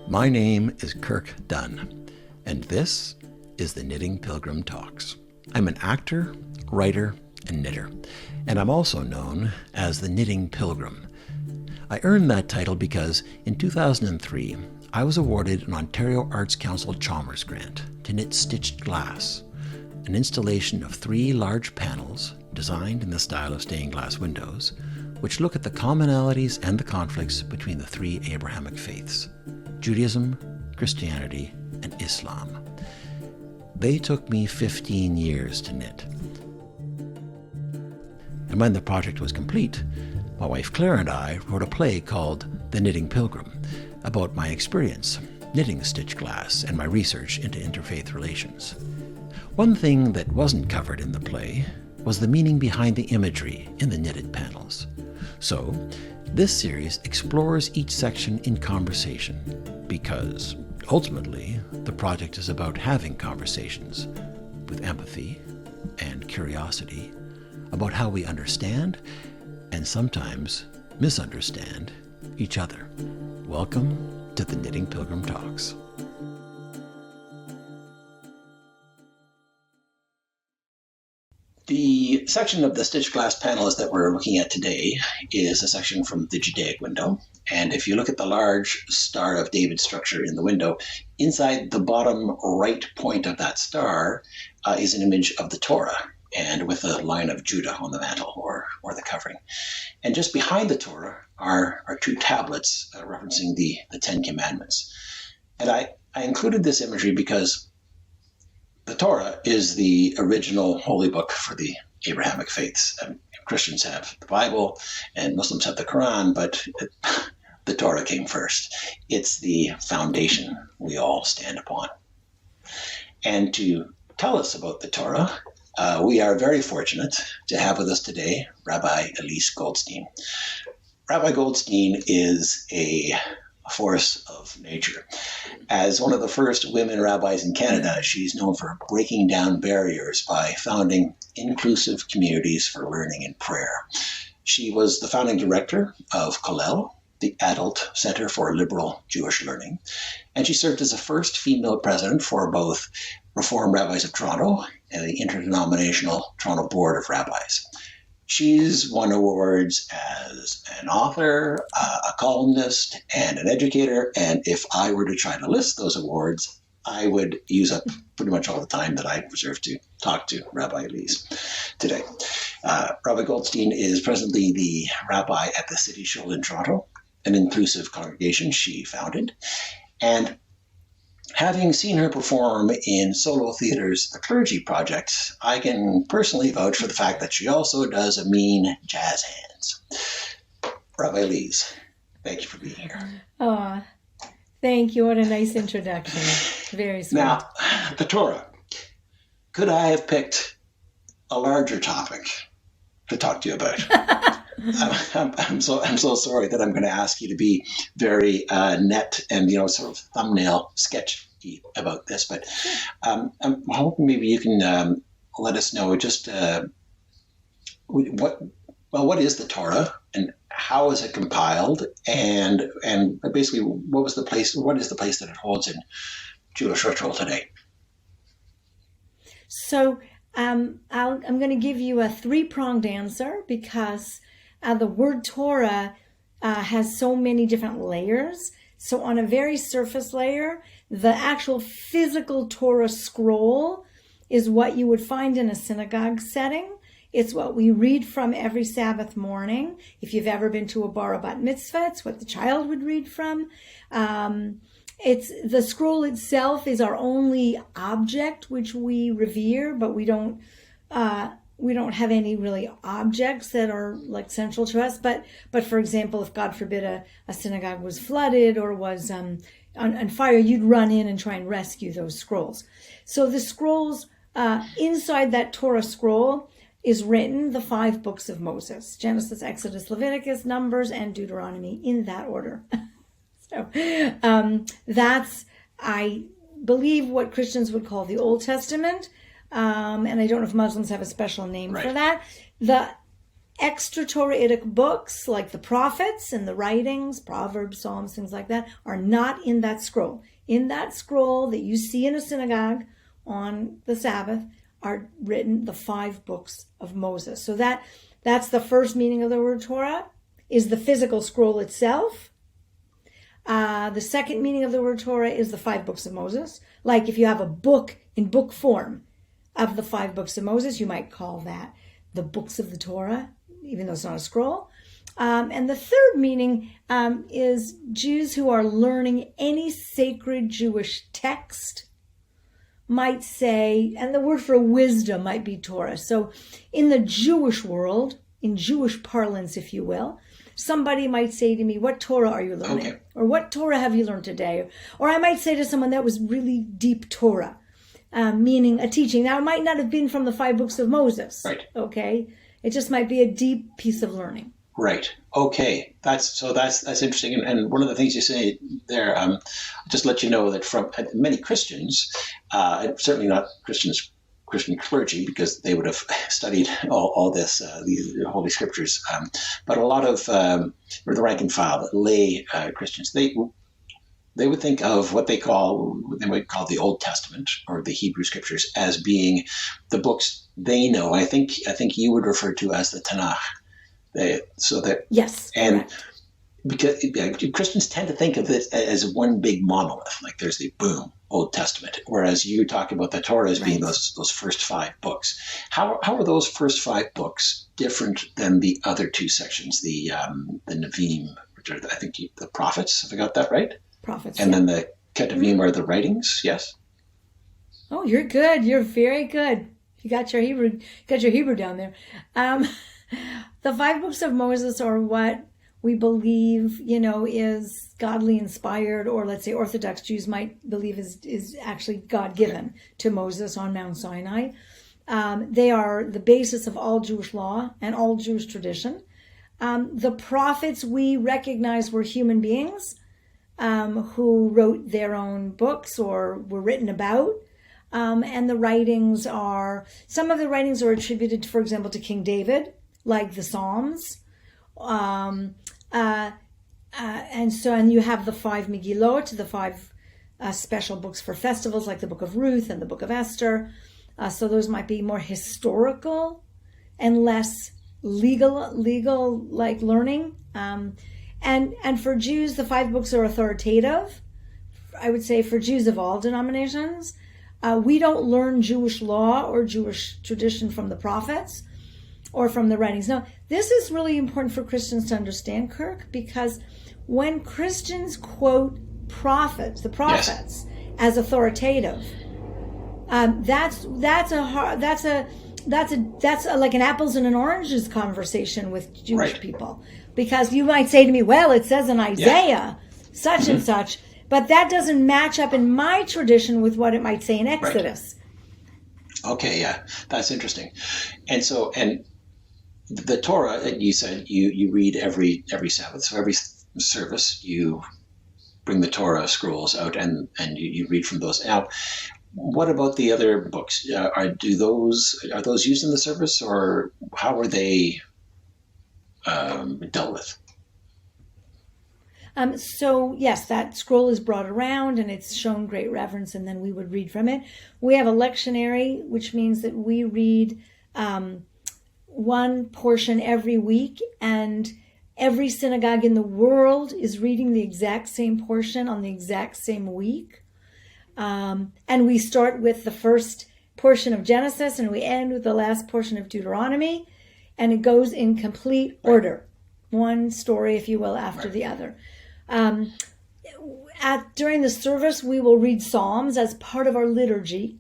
My name is Kirk Dunn, and this is the Knitting Pilgrim Talks. I'm an actor, writer, and knitter, and I'm also known as the Knitting Pilgrim. I earned that title because in 2003, I was awarded an Ontario Arts Council Chalmers grant to knit stitched glass, an installation of 3 large panels designed in the style of stained glass windows, which look at the commonalities and the conflicts between the 3 Abrahamic faiths, Judaism, Christianity, and Islam. They took me 15 years to knit. And when the project was complete, my wife Claire and I wrote a play called The Knitting Pilgrim about my experience knitting stitched glass and my research into interfaith relations. One thing that wasn't covered in the play was the meaning behind the imagery in the knitted panels. So, this series explores each section in conversation because, ultimately, the project is about having conversations with empathy and curiosity about how we understand and sometimes misunderstand each other. Welcome to the Knitting Pilgrim Talks. The section of the stitched glass panels that we're looking at today is a section from the Judaic window. And if you look at the large Star of David structure in the window, inside the bottom right point of that star is an image of the Torah, and with a line of Judah on the mantle or the covering. And just behind the Torah are 2 tablets referencing the 10 Commandments. And I included this imagery because the Torah is the original holy book for the Abrahamic faiths. Christians have the Bible and Muslims have the Quran, but the Torah came first. It's the foundation we all stand upon. And to tell us about the Torah, we are very fortunate to have with us today Rabbi Elise Goldstein. Rabbi Goldstein is a force of nature. As one of the first women rabbis in Canada, she's known for breaking down barriers by founding inclusive communities for learning and prayer. She was the founding director of Kollel, the Adult Center for Liberal Jewish Learning, and she served as the first female president for both Reform Rabbis of Toronto and the Interdenominational Toronto Board of Rabbis. She's won awards as an author, a columnist, and an educator. And if I were to try to list those awards, I would use up pretty much all the time that I reserved to talk to Rabbi Elise today. Rabbi Goldstein is presently the rabbi at the City Shul in Toronto, an inclusive congregation she founded. And having seen her perform in Solo Theater's The Clergy Project, I can personally vouch for the fact that she also does a mean jazz hands. Rabbi Elise, thank you for being here. Oh, thank you. What a nice introduction. Very sweet. Now, the Torah. Could I have picked a larger topic to talk to you about? I'm so sorry that I'm going to ask you to be very net and sort of thumbnail sketchy about this, but I'm hoping maybe you can let us know just what is the Torah and how is it compiled, and basically what is the place that it holds in Jewish ritual today? So I'm going to give you a 3-pronged answer because the word Torah has so many different layers. So on a very surface layer, the actual physical Torah scroll is what you would find in a synagogue setting. It's what we read from every Sabbath morning. If you've ever been to a bar or bat mitzvah, it's what the child would read from. It's the scroll itself is our only object which we revere, but we don't have any really objects that are like central to us. But for example, if God forbid a synagogue was flooded or was on fire, you'd run in and try and rescue those scrolls. So the scrolls inside that Torah scroll is written the 5 books of Moses: Genesis, Exodus, Leviticus, Numbers, and Deuteronomy, in that order. So that's, I believe, what Christians would call the Old Testament. And I don't know if Muslims have a special name for that. extra Torahitic books like the prophets and the writings, Proverbs, Psalms, things like that, are not in that scroll. In that scroll that you see in a synagogue on the Sabbath are written the 5 books of Moses. So that's the first meaning of the word Torah, is the physical scroll itself. The second meaning of the word Torah is the 5 books of Moses. Like if you have a book in book form of the 5 books of Moses, you might call that the books of the Torah, even though it's not a scroll. And the third meaning is Jews who are learning any sacred Jewish text might say, and the word for wisdom might be Torah. So in the Jewish world, in Jewish parlance, if you will, somebody might say to me, what Torah are you learning? Okay. Or what Torah have you learned today? Or I might say to someone, that was really deep Torah, meaning a teaching. Now, it might not have been from the 5 books of Moses. Right. Okay. It just might be a deep piece of learning. Right. Okay. That's interesting. And one of the things you say there, just let you know that from many Christians, certainly not Christian clergy, because they would have studied all this, the Holy Scriptures, but a lot of the rank and file, lay Christians, they would think of what they might call the Old Testament or the Hebrew Scriptures as being the books they know. I think you would refer to as the Tanakh. Yes, and correct. Because Christians tend to think of it as one big monolith, like there's the Old Testament, whereas you talk about the Torah as being those first 5 books. How are those first 5 books different than the other 2 sections, the Nevi'im, which are I think the prophets? Have I got that right? Prophets. And then the Ketuvim are the writings. Yes. Oh, you're good. You're very good. You got your Hebrew down there. The 5 books of Moses are what we believe, is godly inspired, or let's say Orthodox Jews might believe is actually God-given to Moses on Mount Sinai. They are the basis of all Jewish law and all Jewish tradition. The prophets we recognize were human beings who wrote their own books or were written about. And the writings some of the writings are attributed, for example, to King David, like the Psalms. And you have the 5 Megillot, the 5 special books for festivals, like the Book of Ruth and the Book of Esther. So those might be more historical and less legal like learning. And for Jews, the 5 books are authoritative. I would say for Jews of all denominations, we don't learn Jewish law or Jewish tradition from the prophets or from the writings. Now, this is really important for Christians to understand, Kirk, because when Christians quote the prophets, as authoritative, that's like an apples and an oranges conversation with Jewish people, because you might say to me, well, it says in Isaiah such and such, but that doesn't match up in my tradition with what it might say in Exodus. Right. Okay, yeah, that's interesting. And so, the Torah, you said you read every Sabbath. So every service you bring the Torah scrolls out and you read from those. Now, what about the other books? Are those used in the service, or how are they dealt with? So yes, that scroll is brought around and it's shown great reverence, and then we would read from it. We have a lectionary, which means that we read one portion every week, and every synagogue in the world is reading the exact same portion on the exact same week. And we start with the first portion of Genesis and we end with the last portion of Deuteronomy, and it goes in complete order, one story, if you will, after the other. During the service, we will read Psalms as part of our liturgy.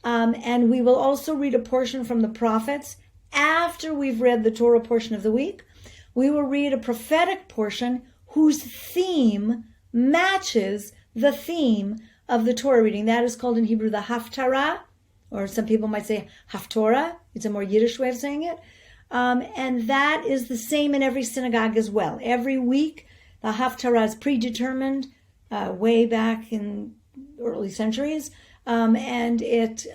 And we will also read a portion from the prophets. After we've read the Torah portion of the week, we will read a prophetic portion whose theme matches the theme of the Torah reading. That is called in Hebrew the Haftarah, or some people might say Haftorah. It's a more Yiddish way of saying it. And that is the same in every synagogue as well. Every week, the Haftarah is predetermined way back in early centuries. And it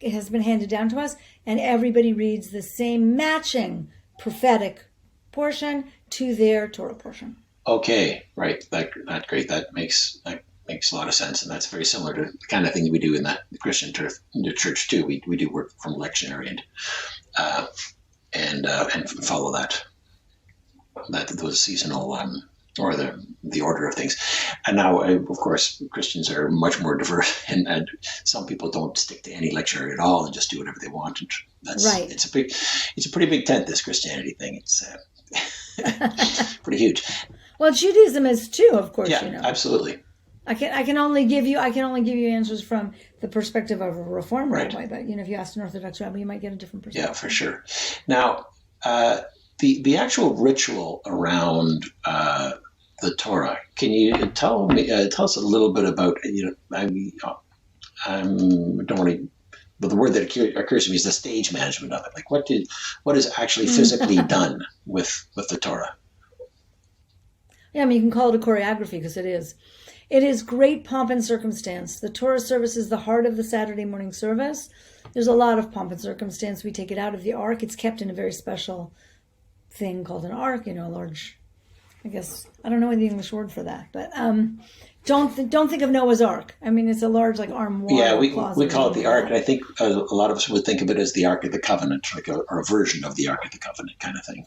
has been handed down to us, and everybody reads the same matching prophetic portion to their Torah portion. Okay, right. That great. That makes a lot of sense, and that's very similar to the kind of thing we do in the Christian church too. We do work from lectionary and follow those seasonal or the order of things. And now, of course, Christians are much more diverse, and some people don't stick to any lectionary at all and just do whatever they want. And that's Right. It's a pretty big tent, this Christianity thing. It's pretty huge. Well, Judaism is too, of course. Yeah, You know. absolutely. I can only give you answers from the perspective of a Reform Right. rabbi, but if you asked an Orthodox rabbi, you might get a different perspective. Yeah, for sure. Now, the actual ritual around the Torah. Can you tell us a little bit about? I don't want to. But the word that occurs to me is the stage management of it. Like, what is actually physically done with the Torah? Yeah, you can call it a choreography because it is. It is great pomp and circumstance. The Torah service is the heart of the Saturday morning service. There's a lot of pomp and circumstance. We take it out of the ark. It's kept in a very special thing called an ark, a large, I guess, I don't know the English word for that, but don't think of Noah's Ark. It's a large armoire. Yeah, we call it the ark, and I think a lot of us would think of it as the Ark of the Covenant, or a version of the Ark of the Covenant kind of thing.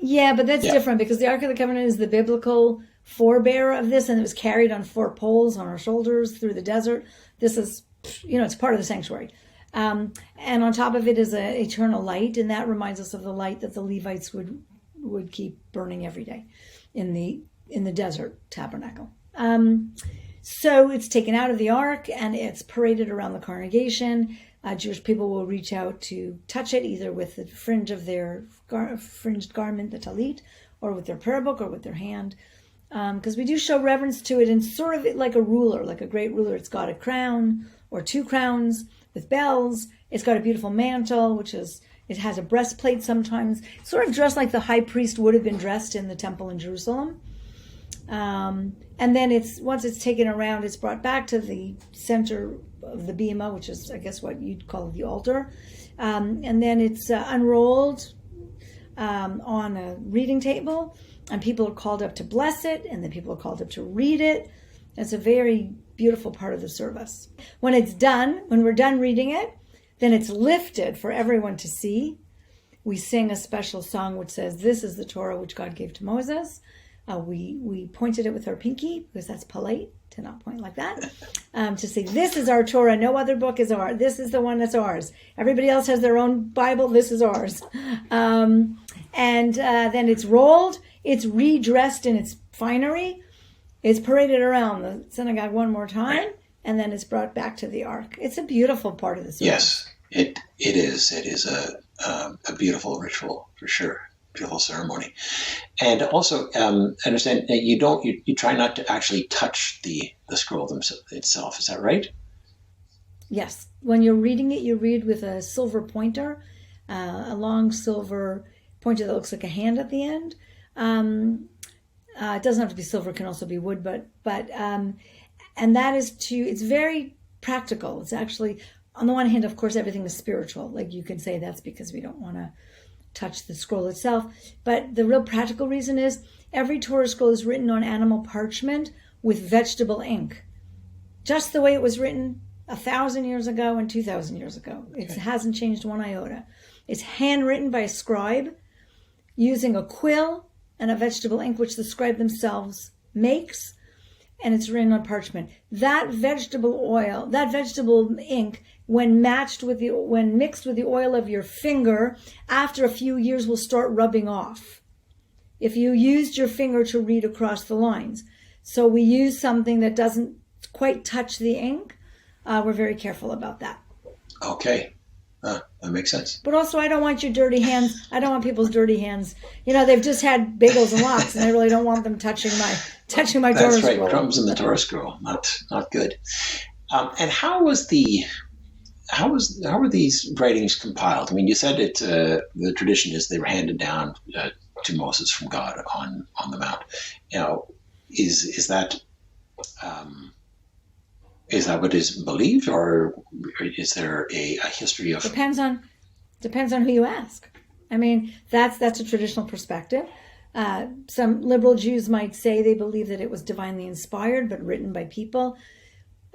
Yeah, but that's different because the Ark of the Covenant is the biblical forebearer of this, and it was carried on 4 poles on our shoulders through the desert. This is, it's part of the sanctuary. And on top of it is an eternal light, and that reminds us of the light that the Levites would keep burning every day in the desert tabernacle. So it's taken out of the ark and it's paraded around the congregation. Jewish people will reach out to touch it, either with the fringe of their fringed garment, the talit, or with their prayer book, or with their hand. Because we do show reverence to it, and sort of like a ruler, like a great ruler. It's got a crown or 2 crowns with bells. It's got a beautiful mantle, it has a breastplate sometimes. It's sort of dressed like the high priest would have been dressed in the temple in Jerusalem. And then once it's taken around, it's brought back to the center of the bima, which is, I guess, what you'd call the altar. And then it's unrolled on a reading table, and people are called up to bless it, and then people are called up to read it. It's a very beautiful part of the service. When we're done reading it, then it's lifted for everyone to see. We sing a special song which says, "This is the Torah which God gave to Moses." We pointed it with our pinky because that's polite to not point like that. To say, "This is our Torah. No other book is ours. This is the one that's ours. Everybody else has their own Bible. This is ours." And then it's rolled. It's redressed in its finery. It's paraded around the synagogue one more time, and then it's brought back to the ark. It's a beautiful part of the service. Yes, it is. It is a beautiful ritual for sure. Beautiful ceremony, and also understand that you try not to actually touch the scroll itself. Is that right? Yes. When you're reading it, you read with a silver pointer, a long silver pointer that looks like a hand at the end. It doesn't have to be silver; it can also be wood. But and that is it's very practical. It's actually, on the one hand, of course, everything is spiritual. Like you can say that's because we don't want to touch the scroll itself. But the real practical reason is every Torah scroll is written on animal parchment with vegetable ink, just the way it was written 1,000 years ago and 2,000 years ago. It hasn't changed one iota. It's handwritten by a scribe using a quill and a vegetable ink, which the scribe themselves makes, and it's written on parchment. That vegetable ink, when mixed with the oil of your finger, after a few years will start rubbing off if you used your finger to read across the lines. So we use something that doesn't quite touch the ink. We're very careful about that. Okay. That makes sense. But also, I don't want your dirty hands. I don't want people's dirty hands. They've just had bagels and lox, and I really don't want them touching my Torah scroll. That's right. Crumbs in the Torah scroll. Not good. And how were these writings compiled? You said it. The tradition is they were handed down to Moses from God on the mount. Is that what is believed, or is there a history of? Depends on who you ask. I mean, that's a traditional perspective. Some liberal Jews might say they believe that it was divinely inspired, but written by people.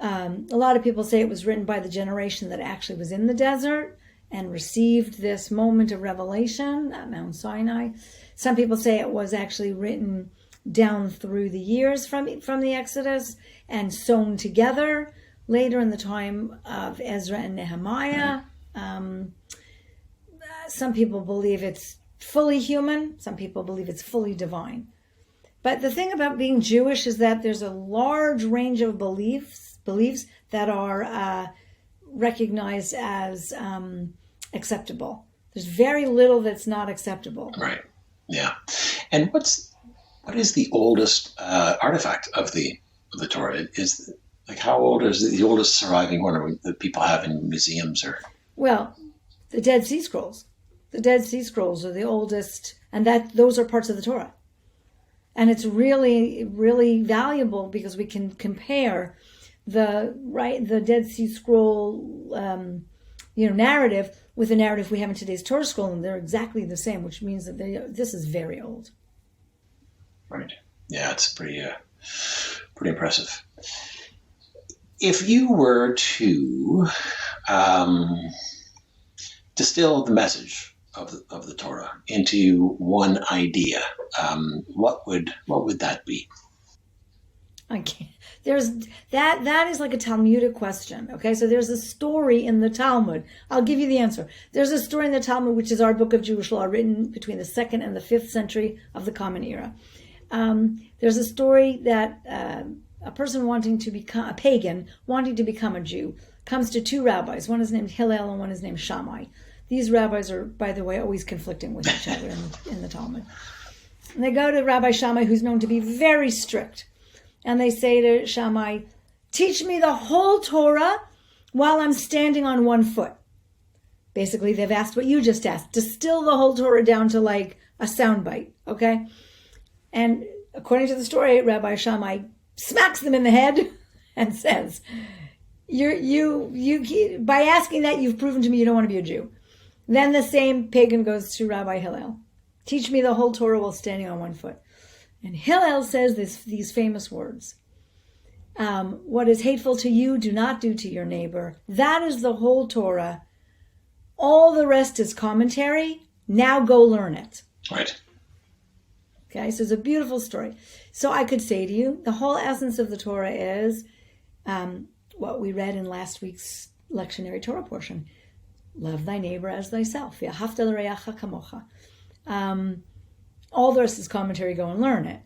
A lot of people say it was written by the generation that actually was in the desert and received this moment of revelation at Mount Sinai. Some people say it was actually written down through the years from the Exodus and sewn together later in the time of Ezra and Nehemiah. Some people believe it's fully human. Some people believe it's fully divine. But the thing about being Jewish is that there's a large range of beliefs that are recognized as acceptable. There's very little that's not acceptable. Right. Yeah. And what is the oldest artifact of the Torah? Is like how old is the oldest surviving one that people have in museums or? Well, the Dead Sea Scrolls. The Dead Sea Scrolls are the oldest, and those are parts of the Torah. And it's really, really valuable because we can compare the Dead Sea Scroll narrative with the narrative we have in today's Torah scroll, and they're exactly the same, which means that this is very old. Right. Yeah, it's pretty impressive. If you were to distill the message of the Torah into one idea, what would that be? I can't. There's that is like a Talmudic question. Okay, so there's a story in the Talmud. I'll give you the answer. There's a story in the Talmud, which is our book of Jewish law, written between the 2nd and the 5th century of the Common Era. There's a story that a person a pagan wanting to become a Jew comes to two rabbis. One is named Hillel and one is named Shammai. These rabbis are, by the way, always conflicting with each other in the Talmud. And they go to Rabbi Shammai, who's known to be very strict. And they say to Shammai, teach me the whole Torah while I'm standing on one foot. Basically, they've asked what you just asked. Distill the whole Torah down to like a soundbite, okay? And according to the story, Rabbi Shammai smacks them in the head and says, you by asking that, you've proven to me you don't want to be a Jew. Then the same pagan goes to Rabbi Hillel. Teach me the whole Torah while standing on one foot. And Hillel says these famous words. What is hateful to you, do not do to your neighbor. That is the whole Torah. All the rest is commentary. Now go learn it. Right. Okay, so it's a beautiful story. So I could say to you, the whole essence of the Torah is what we read in last week's lectionary Torah portion. Love thy neighbor as thyself. V'ahavta l'reacha kamocha. All the rest is commentary. Go and learn it.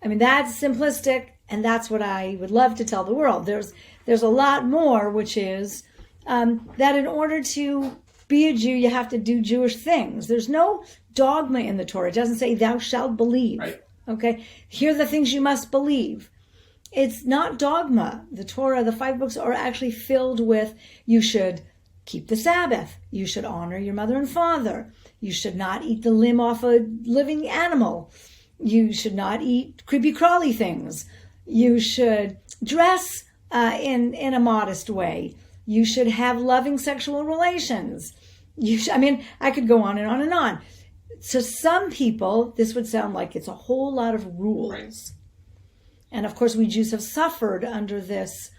I mean, that's simplistic, and that's what I would love to tell the world. There's a lot more, which is that in order to be a Jew, you have to do Jewish things. There's no dogma in the Torah. It doesn't say thou shalt believe. Right. Okay? Here are the things you must believe. It's not dogma. The Torah, the 5 books, are actually filled with you should keep the Sabbath. You should honor your mother and father. You should not eat the limb off a living animal. You should not eat creepy crawly things. You should dress in a modest way. You should have loving sexual relations. I could go on and on and on. To some people, this would sound like it's a whole lot of rules. Right. And of course, we Jews have suffered under this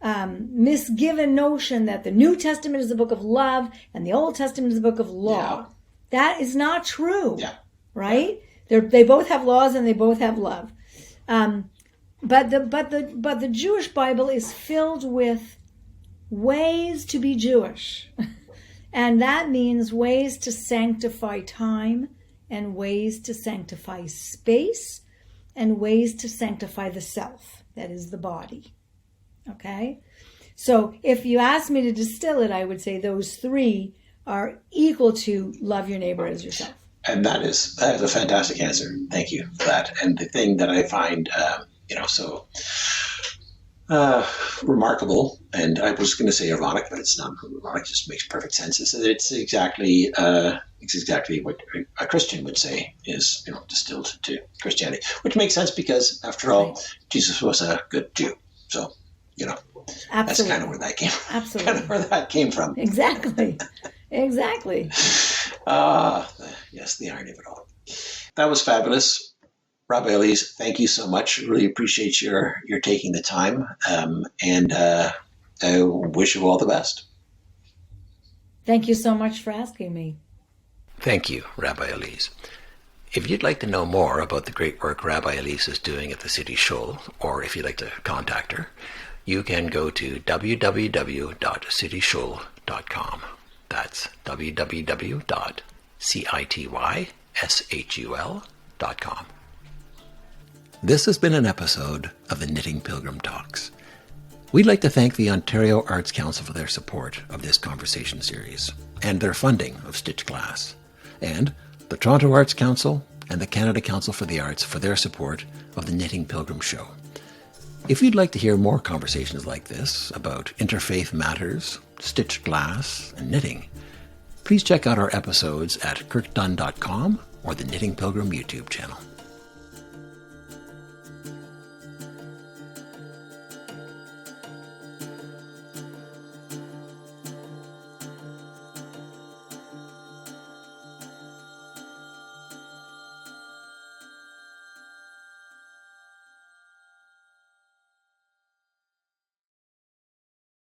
misgiven notion that the New Testament is the book of love and the Old Testament is the book of law. Yeah. That is not true, yeah. Right? They both have laws and they both have love. But the Jewish Bible is filled with ways to be Jewish. And that means ways to sanctify time and ways to sanctify space and ways to sanctify the self, that is the body. Okay? So if you ask me to distill it, I would say those 3 are equal to love your neighbor as yourself. And that is a fantastic answer. Thank you for that. And the thing that I find, so remarkable, and I was going to say ironic, but it's not ironic. It just makes perfect sense. Is that it's exactly what a Christian would say is, distilled to Christianity, which makes sense because, after all, Jesus was a good Jew. So, Absolutely. That's kind of where that came from. Absolutely. Kind of where that came from. Exactly. Yes, the irony of it all. That was fabulous. Rabbi Elise, thank you so much. Really appreciate your taking the time, and I wish you all the best. Thank you so much for asking me. Thank you, Rabbi Elise. If you'd like to know more about the great work Rabbi Elise is doing at the City Shul, or if you'd like to contact her, you can go to www.cityshul.com. That's www.cityshul.com. This has been an episode of the Knitting Pilgrim Talks. We'd like to thank the Ontario Arts Council for their support of this conversation series and their funding of Stitch Glass, and the Toronto Arts Council and the Canada Council for the Arts for their support of the Knitting Pilgrim Show. If you'd like to hear more conversations like this about interfaith matters, stitched glass, and knitting, please check out our episodes at kirkdunn.com or the Knitting Pilgrim YouTube channel.